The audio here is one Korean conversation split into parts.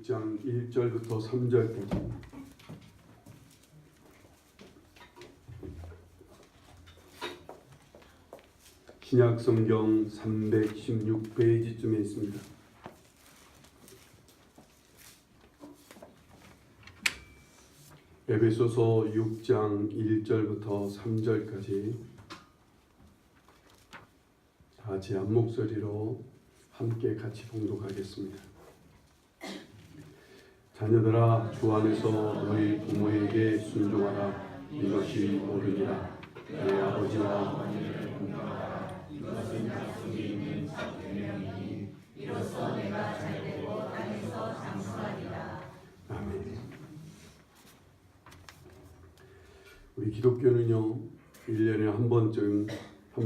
6장 1절부터 3절까지 신약성경 316페이지쯤에 있습니다. 에베소서 6장 1절부터 3절까지 다 제 한 목소리로 함께 같이 봉독하겠습니다. 자녀들아, 주 안에서 너희 부모에게 순종하라. 이것이 옳으니라. 내 아버지와 어머니를 공경하라. 이것은 약속이 있는 첫 계명이니 이로써 내가 잘되고 땅에서 장수하리라. 아멘. 우리 기독교는요, 1년에 한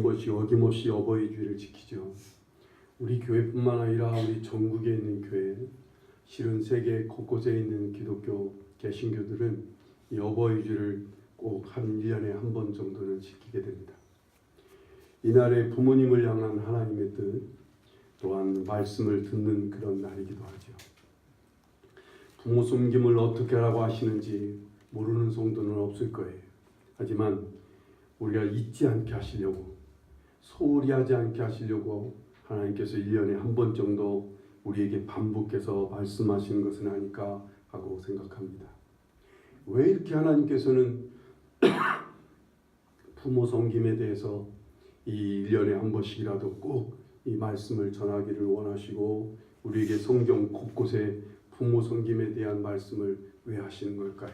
번씩 어김없이 어버이 주일을 지키죠. 우리 교회뿐만 아니라 우리 전국에 있는 교회, 실은 세계 곳곳에 있는 기독교 개신교들은 이 어버이 주일을 꼭 한 1년에 한 번 정도는 지키게 됩니다. 이날에 부모님을 향한 하나님의 뜻, 또한 말씀을 듣는 그런 날이기도 하죠. 부모 섬김을 어떻게 하라고 하시는지 모르는 성도는 없을 거예요. 하지만 우리가 잊지 않게 하시려고, 소홀히 하지 않게 하시려고 하나님께서 1년에 한 번 정도 우리에게 반복해서 말씀하시는 것은 아닐까 하고 생각합니다. 왜 이렇게 하나님께서는 부모 섬김에 대해서 이 1년에 한 번씩이라도 꼭 이 말씀을 전하기를 원하시고 우리에게 성경 곳곳에 부모 섬김에 대한 말씀을 왜 하시는 걸까요?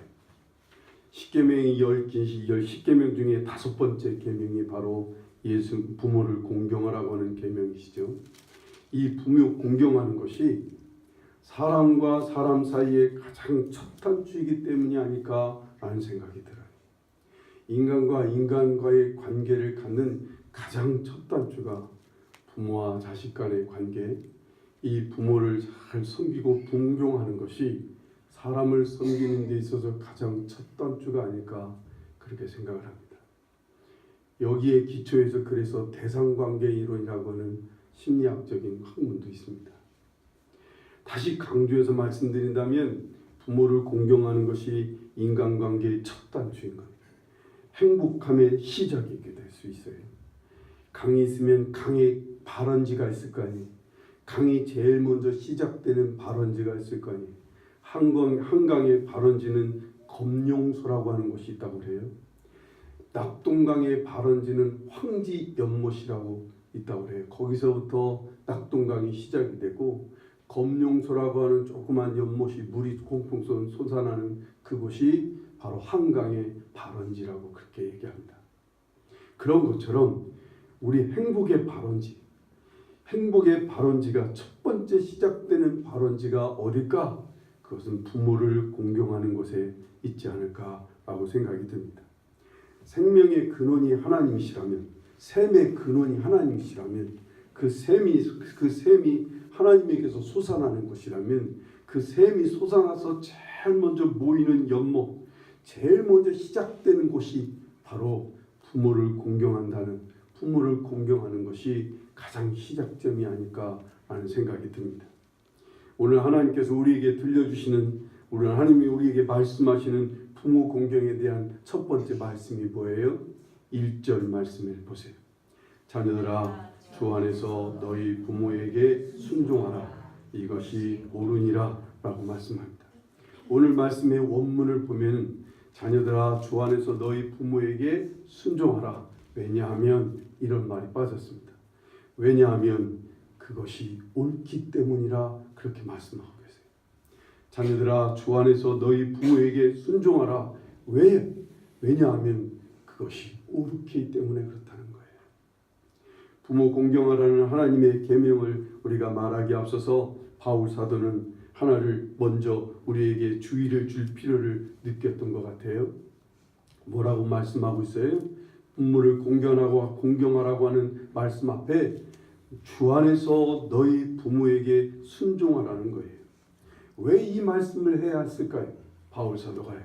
십계명이 10계명 중에 5번째 계명이 바로 예수 부모를 공경하라고 하는 계명이시죠. 이 부모 공경하는 것이 사람과 사람 사이의 가장 첫 단추이기 때문이 아닐까라는 생각이 들어요. 인간과 인간과의 관계를 갖는 가장 첫 단추가 부모와 자식 간의 관계, 이 부모를 잘 섬기고 공경하는 것이 사람을 섬기는 데 있어서 가장 첫 단추가 아닐까 그렇게 생각을 합니다. 여기에 기초해서 그래서 대상관계 이론이라고 하는 심리학적인 학문도 있습니다. 다시 강조해서 말씀드린다면 부모를 공경하는 것이 인간관계의 첫 단추인 겁니다. 행복함의 시작이게 될 수 있어요. 강이 있으면 강에 발원지가 있을 거 아니에요. 강이 제일 먼저 시작되는 발원지가 있을 거 아니에요. 한강의 발원지는 검룡소라고 하는 곳이 있다고 그래요. 낙동강의 발원지는 황지연못이라고 있다고 그래요. 거기서부터 낙동강이 시작이 되고 검룡소라고 하는 조그만 연못이 물이 콩콩 솟아나는 그곳이 바로 한강의 발원지라고 그렇게 얘기합니다. 그런 것처럼 우리 행복의 발원지가 첫 번째 시작되는 발원지가 어딜까? 그것은 부모를 공경하는 곳에 있지 않을까라고 생각이 듭니다. 생명의 근원이 하나님이시라면, 샘의 근원이 하나님이시라면, 그 샘이 하나님에게서 솟아나는 것이라면, 그 샘이 솟아나서 제일 먼저 모이는 연못, 제일 먼저 시작되는 곳이 바로 부모를 공경하는 것이 가장 시작점이 아닐까라는 생각이 듭니다. 오늘 하나님께서 우리에게 들려주시는, 오늘 하나님이 우리에게 말씀하시는 부모 공경에 대한 첫 번째 말씀이 뭐예요? 1절 말씀을 보세요. 자녀들아, 주 안에서 너희 부모에게 순종하라. 이것이 옳으니라 라고 말씀합니다. 오늘 말씀의 원문을 보면 자녀들아, 주 안에서 너희 부모에게 순종하라. 왜냐하면 이런 말이 빠졌습니다. 왜냐하면 그것이 옳기 때문이라 그렇게 말씀하고 계세요. 자녀들아, 주 안에서 너희 부모에게 순종하라. 왜? 왜냐하면 그것이 옳기 때문에 그렇다는 거예요. 부모 공경하라는 하나님의 계명을 우리가 말하기 앞서서 바울 사도는 하나를 먼저 우리에게 주의를 줄 필요를 느꼈던 것 같아요. 뭐라고 말씀하고 있어요? 부모를 공경하라고 하는 말씀 앞에 주 안에서 너희 부모에게 순종하라는 거예요. 왜 이 말씀을 해야 했을까요? 바울 사도가요.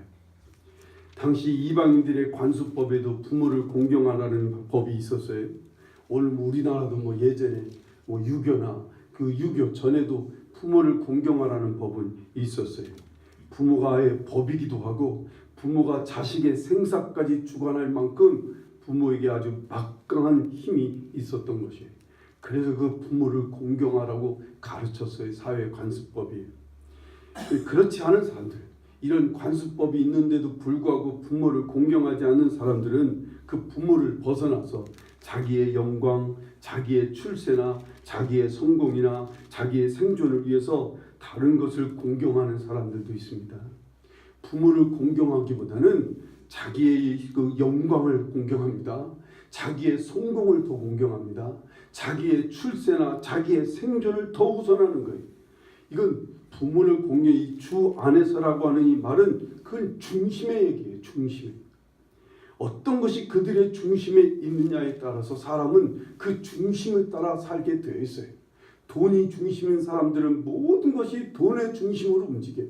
당시 이방인들의 관습법에도 부모를 공경하라는 법이 있었어요. 오늘 우리나라도 예전에 유교나 그 유교 전에도 부모를 공경하라는 법은 있었어요. 부모가의 법이기도 하고 부모가 자식의 생사까지 주관할 만큼 부모에게 아주 막강한 힘이 있었던 것이에요. 그래서 그 부모를 공경하라고 가르쳤어요. 사회 관습법이. 그렇지 않은 사람들, 이런 관습법이 있는데도 불구하고 부모를 공경하지 않는 사람들은 그 부모를 벗어나서 자기의 영광, 자기의 출세나 자기의 성공이나 자기의 생존을 위해서 다른 것을 공경하는 사람들도 있습니다. 부모를 공경하기보다는 자기의 그 영광을 공경합니다. 자기의 성공을 더 공경합니다. 자기의 출세나 자기의 생존을 더 우선하는 거예요. 이건 부모를 공경이 주 안에서라고 하는 이 말은 그건 중심의 얘기예요. 중심. 어떤 것이 그들의 중심에 있느냐에 따라서 사람은 그 중심을 따라 살게 되어 있어요. 돈이 중심인 사람들은 모든 것이 돈의 중심으로 움직여요.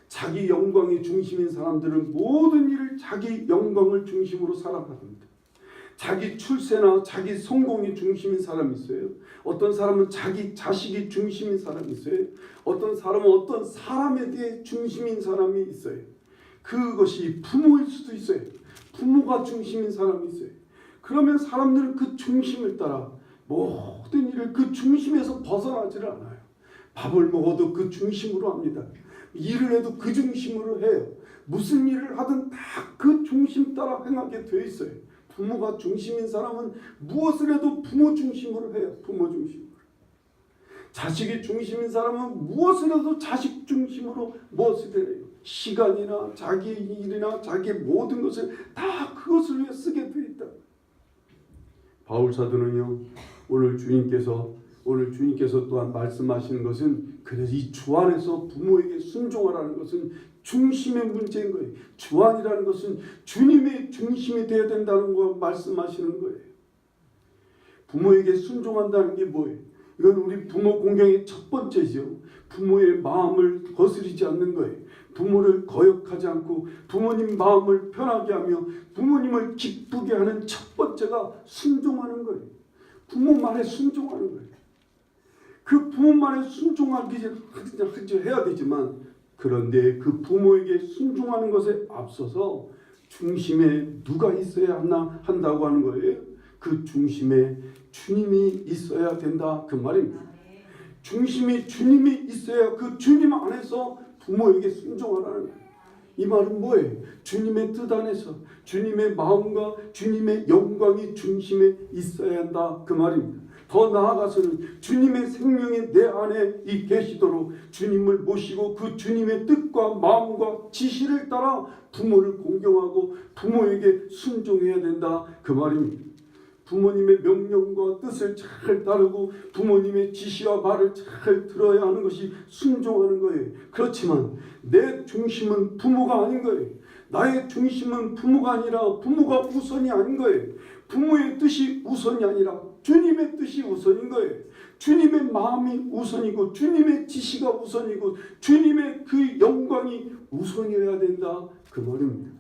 자기 영광이 중심인 사람들은 모든 일을 자기 영광을 중심으로 살아갑니다. 자기 출세나 자기 성공이 중심인 사람이 있어요. 어떤 사람은 자기 자식이 중심인 사람이 있어요. 어떤 사람은 어떤 사람에 대해 중심인 사람이 있어요. 그것이 부모일 수도 있어요. 부모가 중심인 사람이 있어요. 그러면 사람들은 그 중심을 따라 모든 일을 그 중심에서 벗어나지를 않아요. 밥을 먹어도 그 중심으로 합니다. 일을 해도 그 중심으로 해요. 무슨 일을 하든 다 그 중심 따라 행하게 돼 있어요. 부모가 중심인 사람은 무엇을 해도 부모 중심으로 해요. 부모 중심으로. 자식이 중심인 사람은 무엇을 해도 자식 중심으로 무엇을 해요. 시간이나 자기의 일이나 자기의 모든 것을 다 그것을 위해 쓰게 돼 있다. 바울 사도는요, 오늘 주님께서 또한 말씀하시는 것은 그래서 이 주 안에서 부모에게 순종하라는 것은 중심의 문제인 거예요. 주 안이라는 것은 주님의 중심이 되어야 된다는 거 말씀하시는 거예요. 부모에게 순종한다는 게 뭐예요? 이건 우리 부모 공경의 첫 번째죠. 부모의 마음을 거스르지 않는 거예요. 부모를 거역하지 않고 부모님 마음을 편하게 하며 부모님을 기쁘게 하는 첫 번째가 순종하는 거예요. 부모 말에 순종하는 거예요. 그 부모 말에 순종하기 해야 되지만 그런데 그 부모에게 순종하는 것에 앞서서 중심에 누가 있어야 한다고 하는 거예요. 그 중심에 주님이 있어야 된다 그 말입니다. 중심이 주님이 있어야 그 주님 안에서 부모에게 순종하라는 거예요. 이 말은 뭐예요? 주님의 뜻 안에서 주님의 마음과 주님의 영광이 중심에 있어야 한다 그 말입니다. 더 나아가서는 주님의 생명이 내 안에 계시도록 주님을 모시고 그 주님의 뜻과 마음과 지시를 따라 부모를 공경하고 부모에게 순종해야 된다 그 말입니다. 부모님의 명령과 뜻을 잘 따르고 부모님의 지시와 말을 잘 들어야 하는 것이 순종하는 거예요. 그렇지만 내 중심은 부모가 아닌 거예요. 나의 중심은 부모가 아니라 부모가 우선이 아닌 거예요. 부모의 뜻이 우선이 아니라 주님의 뜻이 우선인 거예요. 주님의 마음이 우선이고 주님의 지시가 우선이고 주님의 그 영광이 우선이어야 된다 그 말입니다.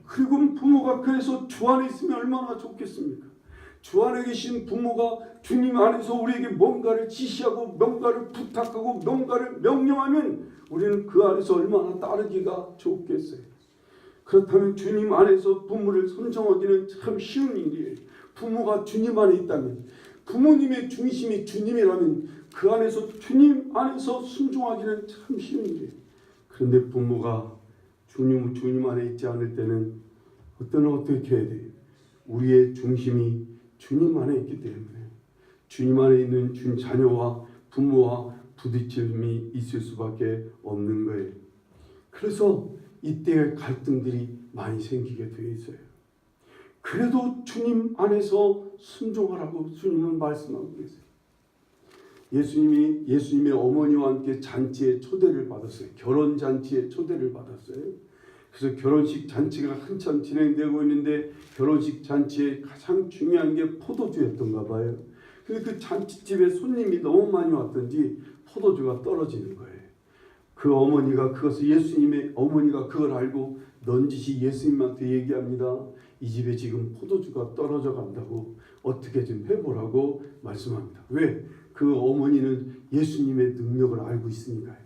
그리고 부모가 그래서 주 안에 있으면 얼마나 좋겠습니까? 주 안에 계신 부모가 주님 안에서 우리에게 뭔가를 지시하고 뭔가를 부탁하고 뭔가를 명령하면 우리는 그 안에서 얼마나 따르기가 좋겠어요. 그렇다면 주님 안에서 부모를 선정하기는 참 쉬운 일이에요. 부모가 주님 안에 있다면, 부모님의 중심이 주님이라면 그 안에서 주님 안에서 순종하기는 참 쉬운 일이에요. 그런데 부모가 주님 안에 있지 않을 때는 어떻게 해야 돼요? 우리의 중심이 주님 안에 있기 때문에 주님 안에 있는 자녀와 부모와 부딪힘이 있을 수밖에 없는 거예요. 그래서 이때 갈등들이 많이 생기게 되어 있어요. 그래도 주님 안에서 순종하라고 주님은 말씀하고 계세요. 예수님의 어머니와 함께 잔치에 초대를 받았어요. 결혼 잔치에 초대를 받았어요. 그래서 결혼식 잔치가 한참 진행되고 있는데 결혼식 잔치에 가장 중요한 게 포도주였던가 봐요. 근데 그 잔치집에 손님이 너무 많이 왔던지 포도주가 떨어지는 거예요. 그 어머니가 예수님의 어머니가 그걸 알고 넌지시 예수님한테 얘기합니다. 이 집에 지금 포도주가 떨어져 간다고 어떻게 좀 해보라고 말씀합니다. 왜? 그 어머니는 예수님의 능력을 알고 있으니까요.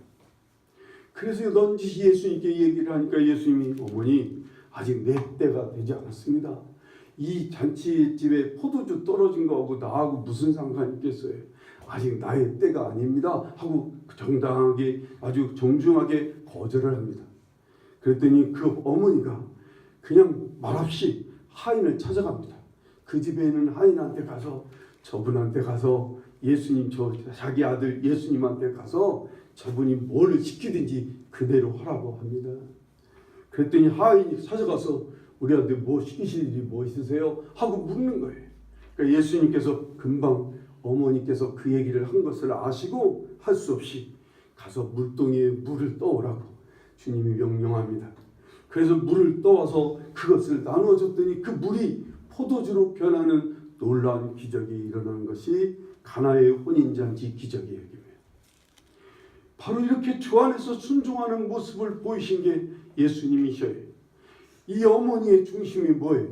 그래서 넌지시 예수님께 얘기를 하니까 예수님이 어머니 아직 내 때가 되지 않았습니다. 이 잔치집에 포도주 떨어진 거하고 나하고 무슨 상관이 있겠어요. 아직 나의 때가 아닙니다 하고 정당하게 아주 정중하게 거절을 합니다. 그랬더니 그 어머니가 그냥 말없이 하인을 찾아갑니다. 그 집에 있는 하인한테 가서 저분한테 가서 예수님 자기 아들 예수님한테 가서 저분이 뭘 시키든지 그대로 하라고 합니다. 그랬더니 하인이 찾아가서 우리 아들 뭐 시키실 일이 뭐 있으세요? 하고 묻는 거예요. 그러니까 예수님께서 금방 어머니께서 그 얘기를 한 것을 아시고 할 수 없이 가서 물동이에 물을 떠오라고 주님이 명령합니다. 그래서 물을 떠와서 그것을 나누어 줬더니 그 물이 포도주로 변하는 놀라운 기적이 일어나는 것이 가나의 혼인잔치 기적이에요. 바로 이렇게 주 안에서 순종하는 모습을 보이신 게 예수님이셔요. 이 어머니의 중심이 뭐예요?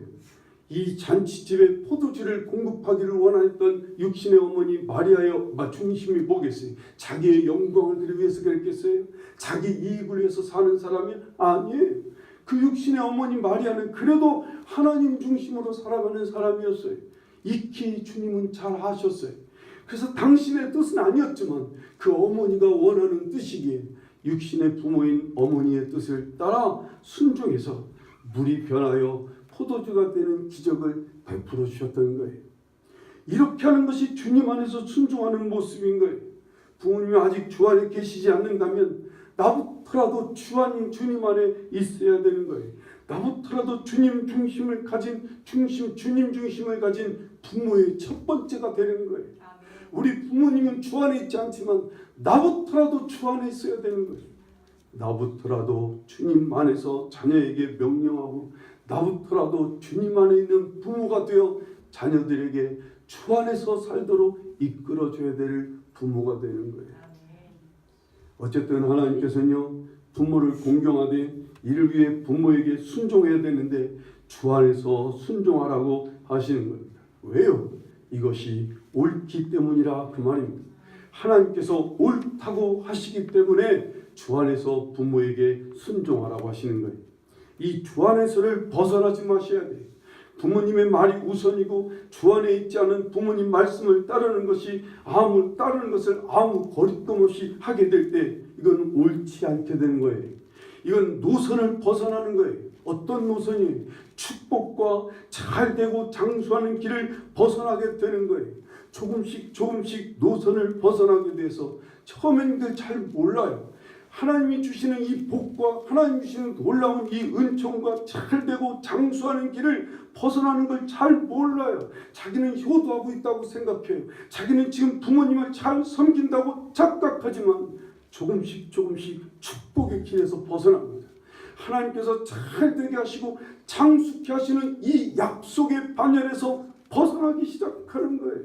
이 잔치집에 포도주를 공급하기를 원했던 육신의 어머니 마리아의 중심이 뭐겠어요? 자기의 영광을 드리기 위해서 그랬겠어요? 자기 이익을 위해서 사는 사람이 아니에요. 그 육신의 어머니 마리아는 그래도 하나님 중심으로 살아가는 사람이었어요. 익히 주님은 잘 아셨어요. 그래서 당신의 뜻은 아니었지만 그 어머니가 원하는 뜻이기에 육신의 부모인 어머니의 뜻을 따라 순종해서 물이 변하여 포도주가 되는 기적을 베풀어 주셨던 거예요. 이렇게 하는 것이 주님 안에서 순종하는 모습인 거예요. 부모님이 아직 주 안에 계시지 않는다면 나부터라도 주님 안에 있어야 되는 거예요. 나부터라도 주님 중심을 가진 주님 중심을 가진 부모의 첫 번째가 되는 거예요. 우리 부모님은 주 안에 있지 않지만 나부터라도 주 안에 있어야 되는 거예요. 나부터라도 주님 안에서 자녀에게 명령하고 나부터라도 주님 안에 있는 부모가 되어 자녀들에게 주 안에서 살도록 이끌어줘야 될 부모가 되는 거예요. 어쨌든 하나님께서는요 부모를 공경하되 이를 위해 부모에게 순종해야 되는데 주 안에서 순종하라고 하시는 겁니다. 왜요? 이것이 옳기 때문이라 그 말입니다. 하나님께서 옳다고 하시기 때문에 주 안에서 부모에게 순종하라고 하시는 거예요. 이 주 안에서를 벗어나지 마셔야 돼요. 부모님의 말이 우선이고 주 안에 있지 않은 부모님 말씀을 따르는 것을 아무 거리낌 없이 하게 될 때 이건 옳지 않게 되는 거예요. 이건 노선을 벗어나는 거예요. 어떤 노선이에요? 축복과 잘되고 장수하는 길을 벗어나게 되는 거예요. 조금씩 노선을 벗어나게 돼서 처음에는 그걸 잘 몰라요. 하나님이 주시는 이 복과 하나님이 주시는 놀라운 이 은총과 잘되고 장수하는 길을 벗어나는 걸 잘 몰라요. 자기는 효도하고 있다고 생각해요. 자기는 지금 부모님을 잘 섬긴다고 착각하지만 조금씩 축복의 길에서 벗어납니다. 하나님께서 잘되게 하시고 장수케 하시는 이 약속의 반열에서 벗어나기 시작하는 거예요.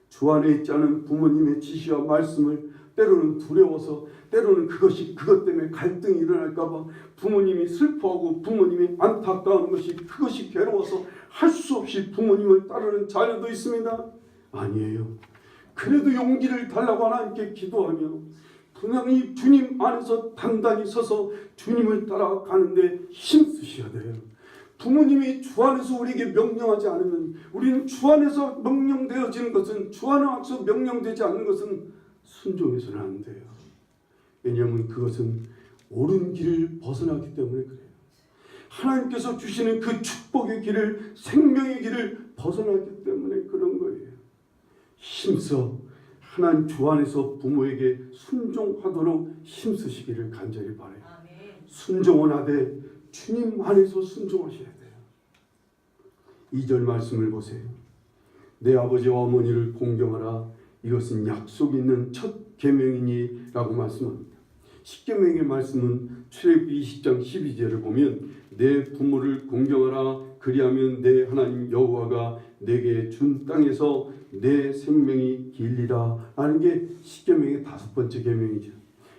주 안에 있지 않은 부모님의 지시와 말씀을 때로는 두려워서 때로는 그것 때문에 갈등이 일어날까 봐 부모님이 슬퍼하고 부모님이 안타까운 것이 그것이 괴로워서 할 수 없이 부모님을 따르는 자녀도 있습니다. 아니에요. 그래도 용기를 달라고 하나님께 기도하며 분명히 주님 안에서 단단히 서서 주님을 따라가는데 힘쓰셔야 돼요. 부모님이 주 안에서 우리에게 명령하지 않으면 우리는 주 안에서 명령되어지는 것은 주 안에서 명령되지 않는 것은 순종해서는 안 돼요. 왜냐하면 그것은 옳은 길을 벗어나기 때문에 그래요. 하나님께서 주시는 그 축복의 길을 생명의 길을 벗어나기 때문에 그런 거예요. 힘써 하나님 주 안에서 부모에게 순종하도록 힘쓰시기를 간절히 바라요. 순종은 하되 주님 안에서 순종하셔야 돼요. 2절 말씀을 보세요. 내 아버지와 어머니를 공경하라. 이것은 약속 있는 첫 계명이니 라고 말씀합니다. 십계명의 말씀은 출애굽기 20장 12절을 보면 내 부모를 공경하라. 그리하면 내 하나님 여호와가 내게 준 땅에서 내 생명이 길리라 라는 게 십계명의 5번째 계명이죠.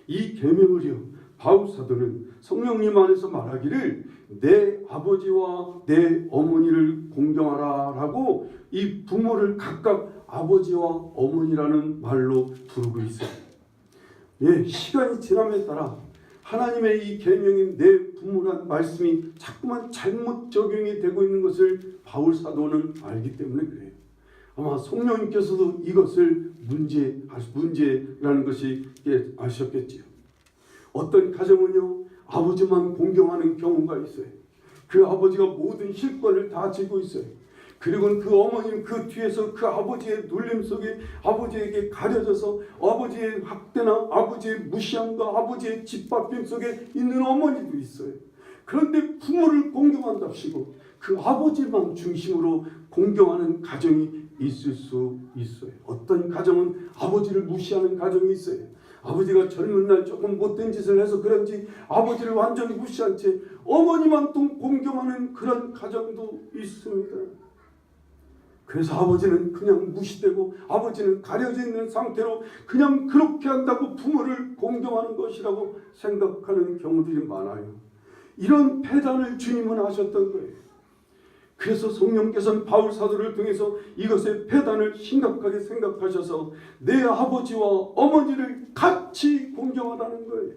이 계명을요 바울 사도는 성령님 안에서 말하기를 내 아버지와 내 어머니를 공경하라라고 이 부모를 각각 아버지와 어머니라는 말로 부르고 있어요. 예, 시간이 지남에 따라 하나님의 이 계명인 내 부모란 말씀이 자꾸만 잘못 적용이 되고 있는 것을 바울 사도는 알기 때문에 그래요. 아마 성령님께서도 이것을 문제라는 것이 아셨겠지요. 어떤 가정은요, 아버지만 공경하는 경우가 있어요. 그 아버지가 모든 실권을 다 쥐고 있어요. 그리고 그 어머니는 그 뒤에서 그 아버지의 눌림 속에 아버지에게 가려져서 아버지의 학대나 아버지의 무시함과 아버지의 짓밟힘 속에 있는 어머니도 있어요. 그런데 부모를 공경한답시고 그 아버지만 중심으로 공경하는 가정이 있을 수 있어요. 어떤 가정은 아버지를 무시하는 가정이 있어요. 아버지가 젊은 날 조금 못된 짓을 해서 그런지 아버지를 완전히 무시한 채 어머니만 또 공경하는 그런 가정도 있습니다. 그래서 아버지는 그냥 무시되고 아버지는 가려져 있는 상태로 그냥 그렇게 한다고 부모를 공경하는 것이라고 생각하는 경우들이 많아요. 이런 패단을 주님은 하셨던 거예요. 그래서 성령께서는 바울 사도를 통해서 이것의 패단을 심각하게 생각하셔서 내 아버지와 어머니를 같이 공경하라는 거예요.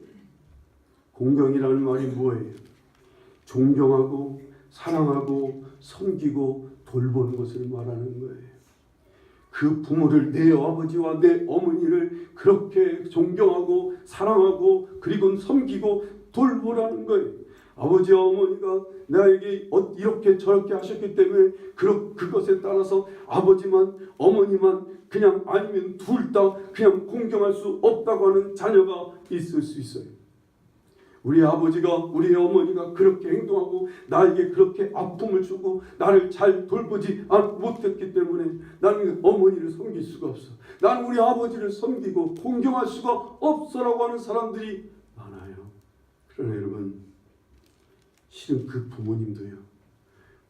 공경이라는 말이 뭐예요? 존경하고 사랑하고 섬기고 돌보는 것을 말하는 거예요. 그 부모를, 내 아버지와 내 어머니를 그렇게 존경하고 사랑하고 그리고 섬기고 돌보라는 거예요. 아버지와 어머니가 나에게 이렇게 저렇게 하셨기 때문에 그것에 따라서 아버지만 어머니만 그냥 아니면 둘 다 그냥 공경할 수 없다고 하는 자녀가 있을 수 있어요. 우리 아버지가 우리 어머니가 그렇게 행동하고 나에게 그렇게 아픔을 주고 나를 잘 돌보지 못했기 때문에 나는 어머니를 섬길 수가 없어. 나는 우리 아버지를 섬기고 공경할 수가 없어라고 하는 사람들이 많아요. 그러나 여러분, 실은 그 부모님도요,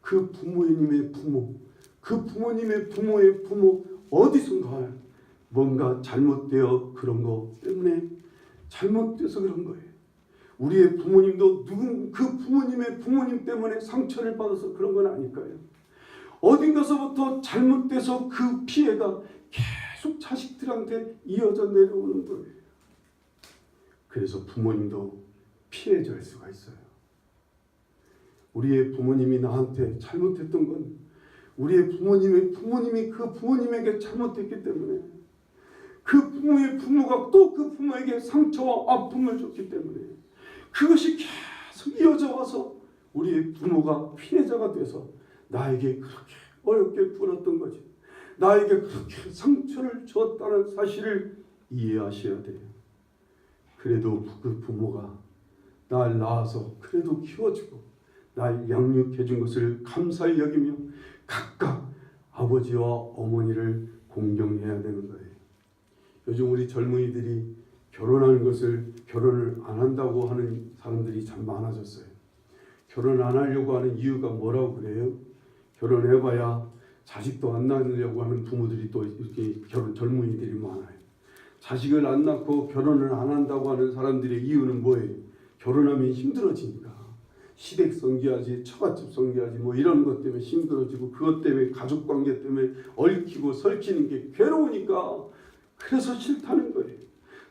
그 부모님의 부모, 그 부모님의 부모의 부모 어디선가 뭔가 잘못되어 그런 거 때문에 잘못돼서 그런 거예요. 우리의 부모님도 그 부모님의 부모님 때문에 상처를 받아서 그런 건 아닐까요? 어딘가서부터 잘못돼서 그 피해가 계속 자식들한테 이어져 내려오는 거예요. 그래서 부모님도 피해자일 수가 있어요. 우리의 부모님이 나한테 잘못했던 건 우리의 부모님이 그 부모님에게 잘못했기 때문에 그 부모의 부모가 또 그 부모에게 상처와 아픔을 줬기 때문에 그것이 계속 이어져 와서 우리의 부모가 피해자가 돼서 나에게 그렇게 어렵게 굴었던 거지. 나에게 그렇게 상처를 줬다는 사실을 이해하셔야 돼요. 그래도 그 부모가 날 낳아서 그래도 키워주고 날 양육해 준 것을 감사히 여기며 각각 아버지와 어머니를 공경해야 되는 거예요. 요즘 우리 젊은이들이 결혼하는 것을 결혼을 안 한다고 하는 사람들이 참 많아졌어요. 결혼 안 하려고 하는 이유가 뭐라고 그래요? 결혼해봐야 자식도 안 낳으려고 하는 부모들이 또 이렇게 젊은이들이 많아요. 자식을 안 낳고 결혼을 안 한다고 하는 사람들의 이유는 뭐예요? 결혼하면 힘들어지니까. 시댁 섬겨야지, 처갓집 섬겨야지 뭐 이런 것 때문에 힘들어지고 그것 때문에 가족관계 때문에 얽히고 설키는 게 괴로우니까 그래서 싫다는 거예요.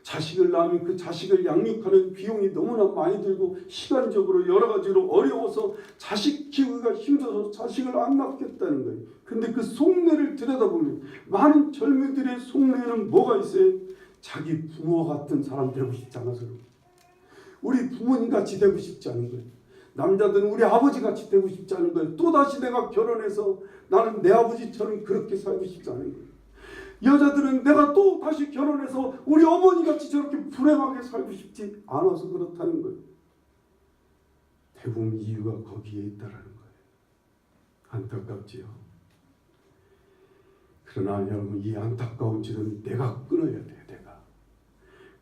자식을 낳으면 그 자식을 양육하는 비용이 너무나 많이 들고 시간적으로 여러 가지로 어려워서 자식 키우기가 힘들어서 자식을 안 낳겠다는 거예요. 근데 그 속내를 들여다보면 많은 젊은이들의 속내에는 뭐가 있어요? 자기 부모와 같은 사람 되고 싶지 않아서 우리 부모님 같이 되고 싶지 않은 거예요. 남자들은 우리 아버지 같이 되고 싶지 않은 거예요. 또다시 내가 결혼해서 나는 내 아버지처럼 그렇게 살고 싶지 않은 거예요. 여자들은 내가 또 다시 결혼해서 우리 어머니같이 저렇게 불행하게 살고 싶지 않아서 그렇다는 거예요. 대부분 이유가 거기에 있다는 거예요. 안타깝지요. 그러나 여러분, 이 안타까운 질은 내가 끊어야 돼요. 내가.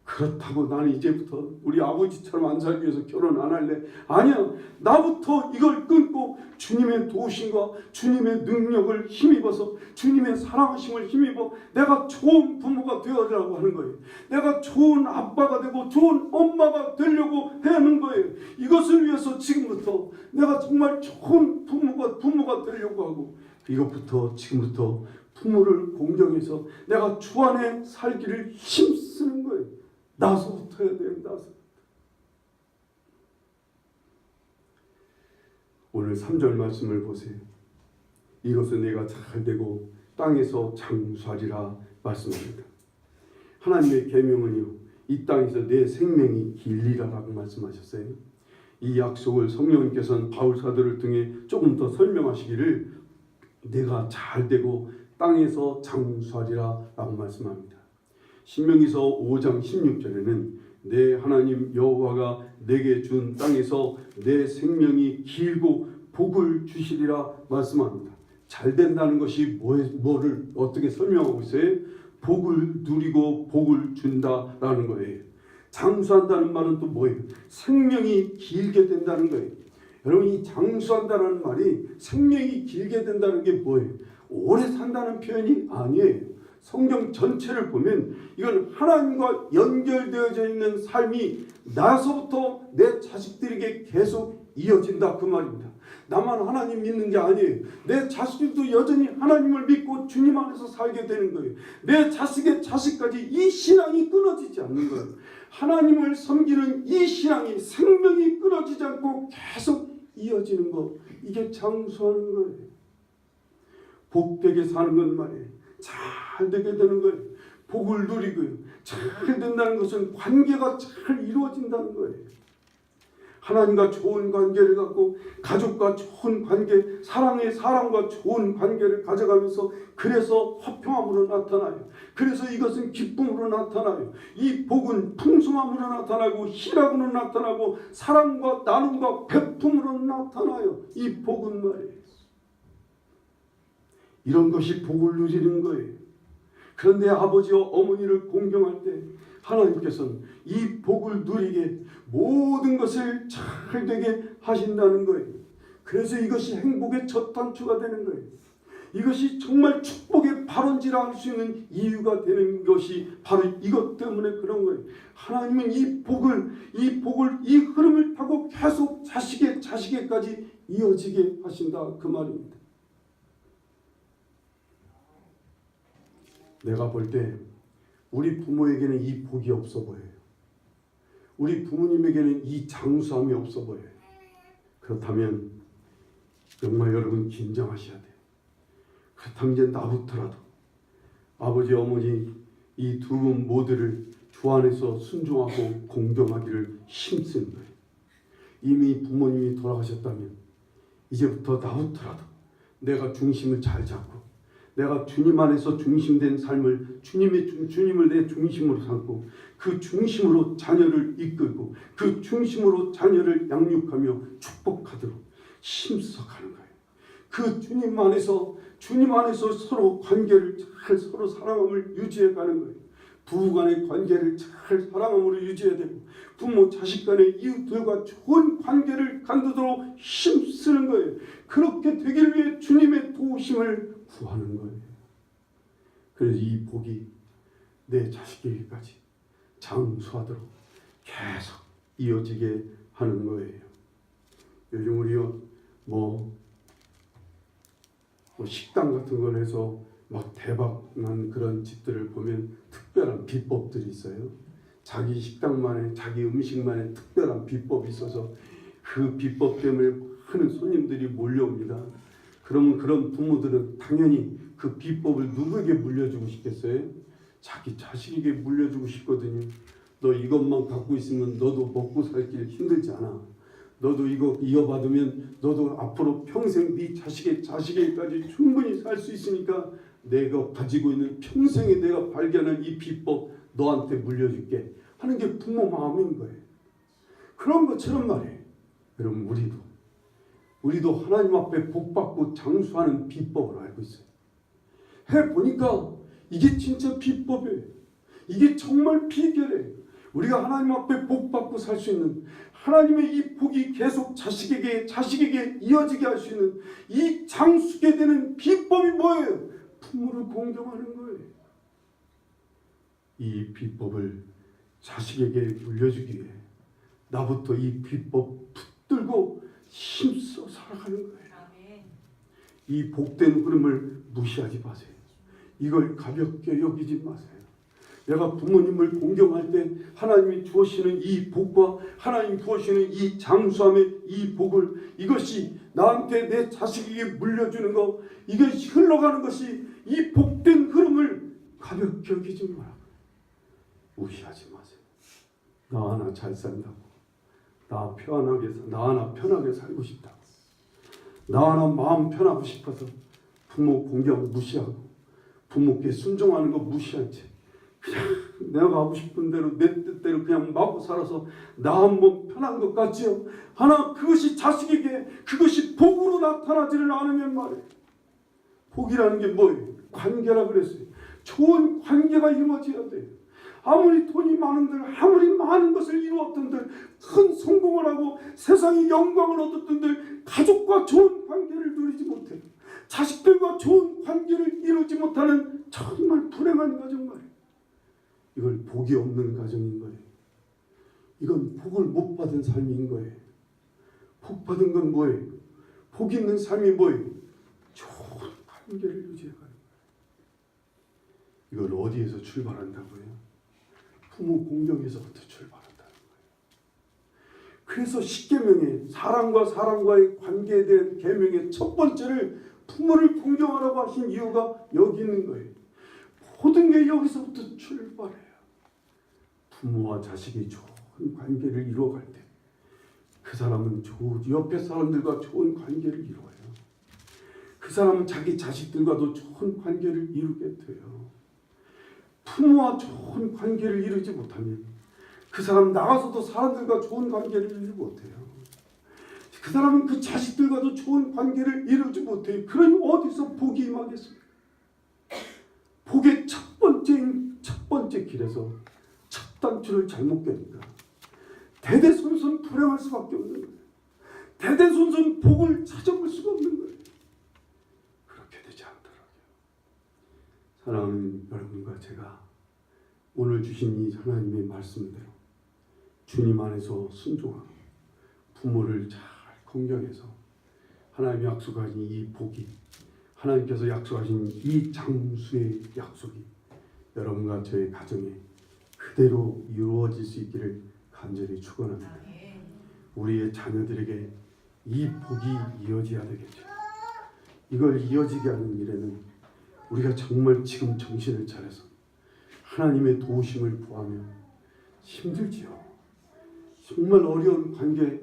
그 그렇다고 나는 이제부터 우리 아버지처럼 안 살기 위해서 결혼 안 할래. 아니야. 나부터 이걸 끊고 주님의 도우심과 주님의 능력을 힘입어서 주님의 사랑하심을 힘입어 내가 좋은 부모가 되어라고 하는 거예요. 내가 좋은 아빠가 되고 좋은 엄마가 되려고 하는 거예요. 이것을 위해서 지금부터 내가 정말 좋은 부모가 되려고 하고, 이것부터 지금부터 부모를 공경해서 내가 주 안에 살기를 힘쓰는 거예요. 나서부터 해야 돼요. 나서. 오늘 3절 말씀을 보세요. 이것은 내가 잘되고 땅에서 장수하리라 말씀합니다. 하나님의 계명은요, 이 땅에서 내 생명이 길리라라고 말씀하셨어요. 이 약속을 성령님께서는 바울 사도를 통해 조금 더 설명하시기를 내가 잘되고 땅에서 장수하리라 라고 말씀합니다. 신명기서 5장 16절에는 내 하나님 여호와가 내게 준 땅에서 내 생명이 길고 복을 주시리라 말씀합니다. 잘 된다는 것이 뭐를 어떻게 설명하고 있어요? 복을 누리고 복을 준다라는 거예요. 장수한다는 말은 또 뭐예요? 생명이 길게 된다는 거예요. 여러분, 이 장수한다는 말이 생명이 길게 된다는 게 뭐예요? 오래 산다는 표현이 아니에요. 성경 전체를 보면 이건 하나님과 연결되어져 있는 삶이 나서부터 내 자식들에게 계속 이어진다 그 말입니다. 나만 하나님 믿는 게 아니에요. 내 자식들도 여전히 하나님을 믿고 주님 안에서 살게 되는 거예요. 내 자식의 자식까지 이 신앙이 끊어지지 않는 거예요. 하나님을 섬기는 이 신앙이 생명이 끊어지지 않고 계속 이어지는 거, 이게 장수하는 거예요. 복되게 사는 건 말이에요. 잘 되게 되는 거예요. 복을 누리고요. 잘 된다는 것은 관계가 잘 이루어진다는 거예요. 하나님과 좋은 관계를 갖고 가족과 좋은 관계, 사람과 좋은 관계를 가져가면서 그래서 화평함으로 나타나요. 그래서 이것은 기쁨으로 나타나요. 이 복은 풍성함으로 나타나고 희락으로 나타나고 사랑과 나눔과 베품으로 나타나요. 이 복은 말이에요. 이런 것이 복을 누리는 거예요. 그런데 아버지와 어머니를 공경할 때 하나님께서는 이 복을 누리게 모든 것을 잘 되게 하신다는 거예요. 그래서 이것이 행복의 첫 단추가 되는 거예요. 이것이 정말 축복의 발원지라 할 수 있는 이유가 되는 것이 바로 이것 때문에 그런 거예요. 하나님은 이 흐름을 타고 계속 자식에까지 이어지게 하신다 그 말입니다. 내가 볼 때 우리 부모에게는 이 복이 없어 보여요. 우리 부모님에게는 이 장수함이 없어 보여요. 그렇다면 정말 여러분 긴장하셔야 돼요. 그렇다면 이제 나부터라도 아버지 어머니 이 두 분 모두를 주 안에서 순종하고 공경하기를 힘쓰는 거예요. 이미 부모님이 돌아가셨다면 이제부터 나부터라도 내가 중심을 잘 잡고 내가 주님 안에서 중심된 삶을 주님을 내 중심으로 삼고 그 중심으로 자녀를 이끌고 그 중심으로 자녀를 양육하며 축복하도록 힘써 가는 거예요. 그 주님 안에서 서로 관계를 잘 서로 사랑함을 유지해 가는 거예요. 부부 간의 관계를 잘 사랑함으로 유지해야 되고 부모 자식 간의 이웃들과 좋은 관계를 갖도록 힘쓰는 거예요. 그렇게 되길 위해 주님의 도우심을 구하는 거예요. 그래서 이 복이 내 자식에게까지 장수하도록 계속 이어지게 하는 거예요. 요즘 우리요 식당 같은 걸 해서 막 대박난 그런 집들을 보면 특별한 비법들이 있어요. 자기 식당만의 자기 음식만의 특별한 비법이 있어서 그 비법 때문에 많은 손님들이 몰려옵니다. 그러면 그런 부모들은 당연히 그 비법을 누구에게 물려주고 싶겠어요? 자기 자식에게 물려주고 싶거든요. 너 이것만 갖고 있으면 너도 먹고 살기 힘들지 않아. 너도 이거 이어받으면 너도 앞으로 평생 네 자식에게까지 충분히 살 수 있으니까 내가 가지고 있는 평생에 내가 발견한 이 비법 너한테 물려줄게 하는 게 부모 마음인 거예요. 그런 것처럼 말이에요. 여러분 우리도 하나님 앞에 복받고 장수하는 비법을 알고 있어요. 해보니까 이게 진짜 비법이에요. 이게 정말 비결이에요. 우리가 하나님 앞에 복 받고 살 수 있는, 하나님의 이 복이 계속 자식에게 이어지게 할 수 있는 이 장수게 되는 비법이 뭐예요? 부모를 공경하는 거예요. 이 비법을 자식에게 물려주기 위해 나부터 이 비법 붙들고 힘써 살아가는 거예요. 이 복된 흐름을 무시하지 마세요. 이걸 가볍게 여기지 마세요. 내가 부모님을 공경할 때 하나님이 주시는 이 복과 하나님 주시는 이 장수함의 이 복을, 이것이 나한테 내 자식에게 물려주는 것, 이것이 흘러가는 것이 이 복된 흐름을 가볍게 여기지 마라. 무시하지 마세요. 나 하나 잘 산다고, 나 하나 편하게 살고 싶다고, 나 하나 마음 편하고 싶어서 부모 공경 무시하고 부모께 순종하는 거 무시한 채 그냥 내가 하고 싶은 대로 내 뜻대로 그냥 마구 살아서 나 한번 편한 것 같지요. 하나 그것이 자식에게 그것이 복으로 나타나지를 않으면 말이에요. 복이라는 게 뭐예요? 관계라 그랬어요. 좋은 관계가 이루어져야 돼요. 아무리 돈이 많은들, 아무리 많은 것을 이루었던들, 큰 성공을 하고 세상의 영광을 얻었던들, 가족과 좋은 관계를 누리지 못해요. 자식들과 좋은 관계를 이루지 못하는 정말 불행한 가정 말이에요. 이걸 복이 없는 가정인 거예요. 이건 복을 못 받은 삶인 거예요. 복 받은 건 뭐예요? 복 있는 삶이 뭐예요? 좋은 관계를 유지해가는 거예요. 이걸 어디에서 출발한다고요? 부모 공경에서부터 출발한다는 거예요. 그래서 10계명에 사람과 사람과의 관계에 대한 계명의 첫 번째를 부모를 공경하라고 하신 이유가 여기 있는 거예요. 모든 게 여기서부터 출발해요. 부모와 자식이 좋은 관계를 이루어갈 때 그 사람은 옆에 사람들과 좋은 관계를 이루어요. 그 사람은 자기 자식들과도 좋은 관계를 이루게 돼요. 부모와 좋은 관계를 이루지 못하면 그 사람 나가서도 사람들과 좋은 관계를 이루지 못해요. 그 사람은 그 자식들과도 좋은 관계를 이루지 못해요. 그러니 어디서 복이 임하겠습니까? 복의 첫 번째 길에서 첫 단추를 잘못 꿰니까 대대손손 불행할 수밖에 없는 거예요. 대대손손 복을 찾아볼 수가 없는 거예요. 그렇게 되지 않더라고요. 사랑하는 여러분과 제가 오늘 주신 이 하나님의 말씀대로 주님 안에서 순종하고 부모를 잘 공경해서 하나님이 약속하신 이 복이, 하나님께서 약속하신 이 장수의 약속이 여러분과 저의 가정에 그대로 이루어질 수 있기를 간절히 축원합니다. 우리의 자녀들에게 이 복이 이어져야 되겠죠. 이걸 이어지게 하는 일에는 우리가 정말 지금 정신을 차려서 하나님의 도우심을 구하며 힘들지요. 정말 어려운 관계,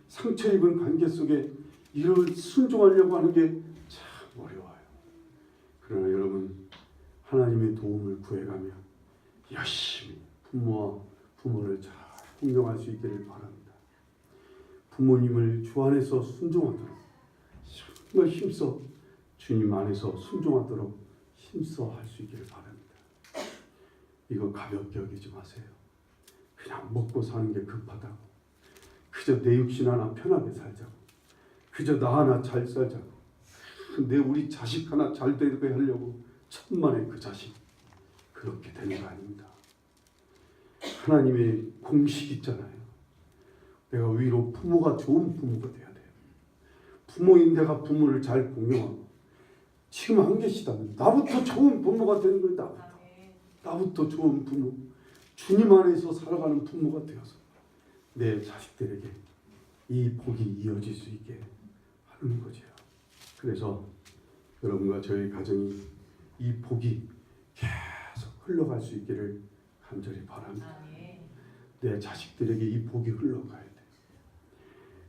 상처 입은 관계 속에 이를 순종하려고 하는 게 참 어려워요. 그러나 여러분, 하나님의 도움을 구해가며 열심히 부모를 잘 공경할 수 있기를 바랍니다. 부모님을 주 안에서 순종하도록 정말 힘써 주님 안에서 순종하도록 힘써 할 수 있기를 바랍니다. 이거 가볍게 여기지 마세요. 그냥 먹고 사는 게 급하다고, 그저 내 육신 하나 편하게 살자고, 그저 나 하나 잘 살자고, 우리 자식 하나 잘 되게 하려고 천만의 그 자식, 그렇게 되는 거 아닙니다. 하나님의 공식 있잖아요. 내가 위로 부모가 좋은 부모가 돼야 돼요. 부모인 내가 부모를 잘 공경하고, 지금 안 계시다면 나부터 좋은 부모가 되는 거예요. 나부터 좋은 부모, 주님 안에서 살아가는 부모가 되어서 내 자식들에게 이 복이 이어질 수 있게 하는 거죠. 그래서 여러분과 저희 가정이 이 복이 계속 흘러갈 수 있기를 간절히 바랍니다. 내 자식들에게 이 복이 흘러가야 돼.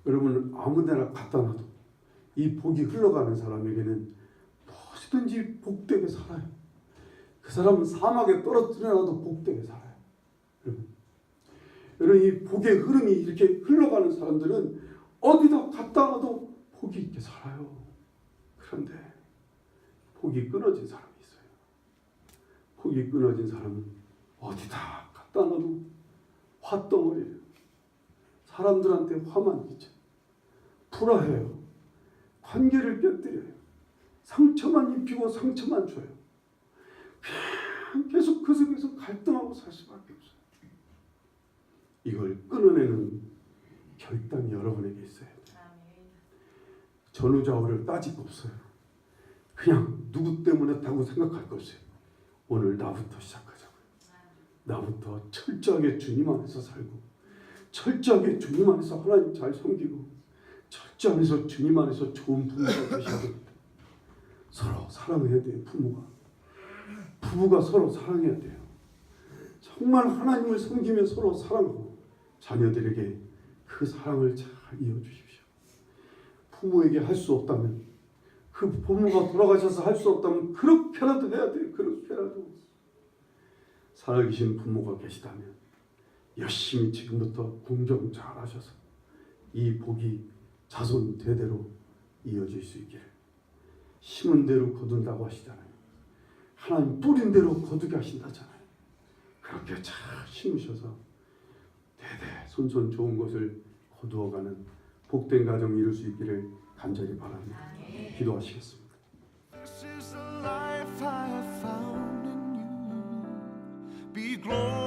여러분, 아무데나 갖다 놔도 이 복이 흘러가는 사람에게는 무엇이든지 복되게 살아요. 그 사람은 사막에 떨어뜨려놔도 복되게 살아요. 여러분, 이 복의 흐름이 이렇게 흘러가는 사람들은 어디다 갖다 놔도 복이 있게 살아요. 그런데 복이 끊어진 사람이 있어요. 복이 끊어진 사람은 어디다 갖다 놔도 화덩어리예요. 사람들한테 화만 끼쳐. 불화해요. 관계를 깨뜨려요. 상처만 입히고 상처만 줘요. 그냥 계속 그 속에서 갈등하고 살 수밖에 없어요. 이걸 끊어내는 결단이 여러분에게 있어야 돼요. 전후좌우를 따질 거 없어요. 그냥 누구 때문에 다고 생각할 거 없어요. 오늘 나부터 시작하자고요. 나부터 철저하게 주님 안에서 살고, 철저하게 주님 안에서 하나님 잘 섬기고, 철저하게 주님 안에서 좋은 부모가 되시고, 서로 사랑해야 돼요. 부부가 서로 사랑해야 돼요. 정말 하나님을 섬기며 서로 사랑하고 자녀들에게 그 사랑을 잘 이어주십시오. 부모에게 할 수 없다면, 그 부모가 돌아가셔서 할 수 없다면 그렇게라도 해야 돼요. 그렇게라도. 살아계신 부모가 계시다면 열심히 지금부터 궁정 잘 하셔서 이 복이 자손 대대로 이어질 수 있기를. 심은 대로 거둔다고 하시잖아요. 하나님 뿌린 대로 거두게 하신다잖아요. 그렇게 잘 심으셔서 대대 손손 좋은 것을 거두어가는 복된 가정 이룰 수 있기를 간절히 바랍니다. 기도하시겠습니다. This is the life I have found in you. Be glorified.